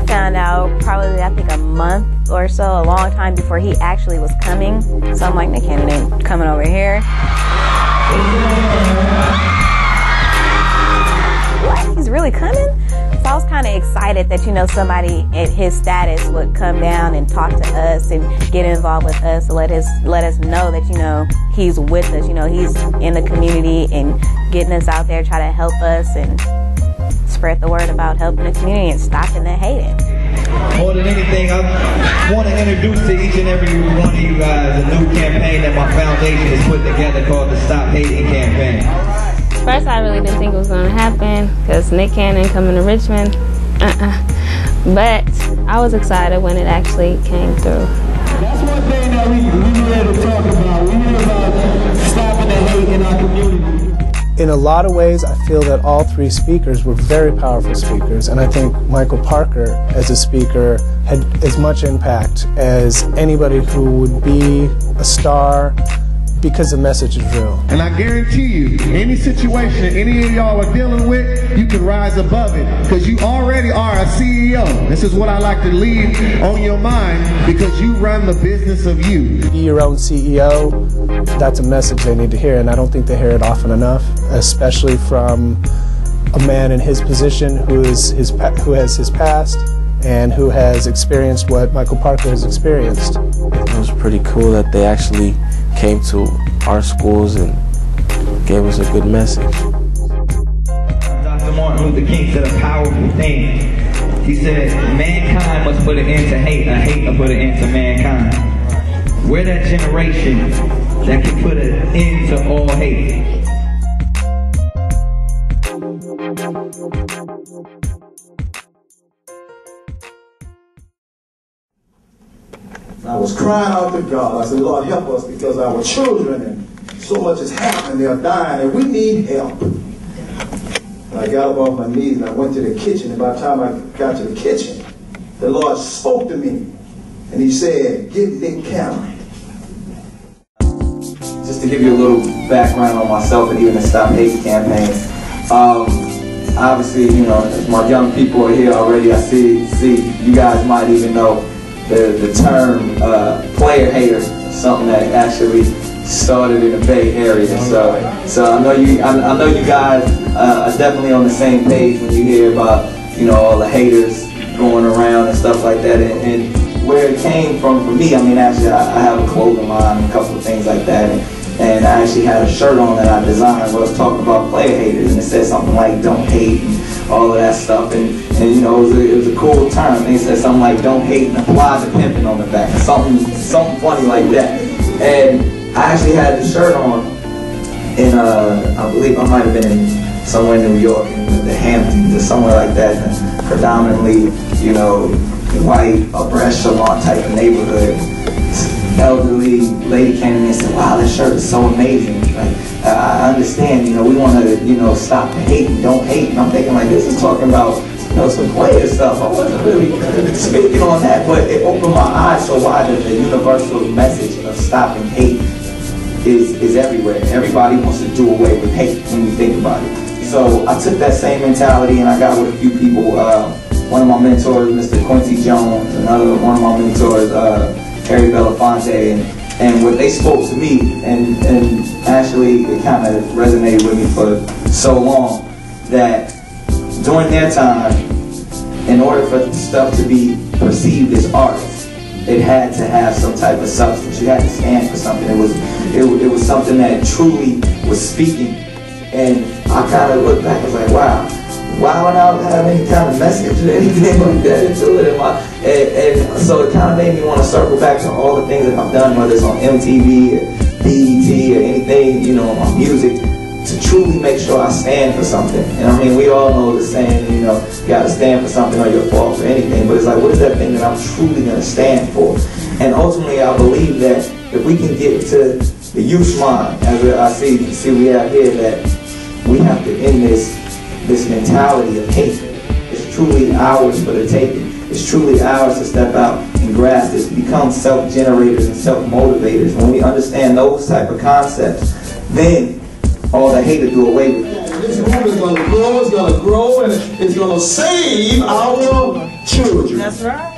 Found out probably, I think, a month or so, a long time before he actually was coming. So I'm like, Nick Cannon ain't coming over here. What? He's really coming? So I was kind of excited that, you know, somebody at his status would come down and talk to us and get involved with us to let us know that, you know, he's with us, you know, he's in the community and getting us out there, try to help us and spread the word about helping the community and stopping the hating. More than anything, I want to introduce to each and every one of you guys a new campaign that my foundation has put together called the Stop Hating Campaign. First, I really didn't think it was going to happen because Nick Cannon coming to Richmond. But I was excited when it actually came through. That's one thing that we need to talk about. We need about stopping the hate in our community. In a lot of ways, I feel that all three speakers were very powerful speakers, and I think Michael Parker, as a speaker, had as much impact as anybody who would be a star because the message is real. And I guarantee you, any situation any of y'all are dealing with, you can rise above it, because you already are a CEO. This is what I like to leave on your mind, because you run the business of you. Be your own CEO, that's a message they need to hear, and I don't think they hear it often enough, especially from a man in his position who has his past and who has experienced what Michael Parker has experienced. It was pretty cool that they actually came to our schools and gave us a good message. Dr. Martin Luther King said a powerful thing. He said, mankind must put an end to hate, and hate must put an end to mankind. We're that generation that can put an end to all hate. I was crying out to God. I said, Lord, help us, because our children and so much is happening. They're dying and we need help. And I got up off my knees and I went to the kitchen. And by the time I got to the kitchen, the Lord spoke to me and he said, give Nick Cannon. Just to give you a little background on myself and even the Stop Hate campaign. Obviously, you know, my young people are here already. I see you guys might even know the term player hater, something that actually started in the Bay Area. So I know you guys are definitely on the same page when you hear about, you know, all the haters going around and stuff like that. And where it came from for me, I mean, actually I have a clothing line and a couple of things like that. And I actually had a shirt on that I designed where I was talking about player haters, and it said something like "don't hate" and all of that stuff, and you know, it was a cool term. And it said something like "don't hate" and apply the pimping on the back, something funny like that. And I actually had the shirt on, and I believe I might have been in somewhere in New York, in the Hamptons or somewhere like that, and predominantly, you know, white upper echelon type of neighborhood. Elderly lady came in and said, wow, this shirt is so amazing. Like, I understand, you know, we want to, you know, stop the hate and don't hate. And I'm thinking, like, this is talking about, you know, some player stuff. I wasn't really speaking on that, but it opened my eyes so wide that the universal message of stopping hate is everywhere. Everybody wants to do away with hate when you think about it. So I took that same mentality and I got with a few people. One of my mentors, Mr. Quincy Jones, another one of my mentors, Harry Belafonte, and what they spoke to me, and actually it kind of resonated with me for so long, that during their time, in order for stuff to be perceived as art, it had to have some type of substance. You had to stand for something. It was something that truly was speaking. And I kind of looked back and was like, wow, why would I have any kind of message or anything like that into it? And so it kind of made me want to circle back to all the things that I've done, whether it's on MTV or BET or anything, you know, on music, to truly make sure I stand for something. And I mean, we all know the saying, you know, you got to stand for something or you'll fall for anything. But it's like, what is that thing that I'm truly going to stand for? And ultimately, I believe that if we can get to the youth's mind, as I see we have here, that we have to end this this mentality of hate. It's truly ours for the taking. It's truly ours to step out and grasp this, become self-generators and self-motivators. When we understand those type of concepts, then all the hate will do away with it. This movement is going to grow, and it's going to save our children. That's right.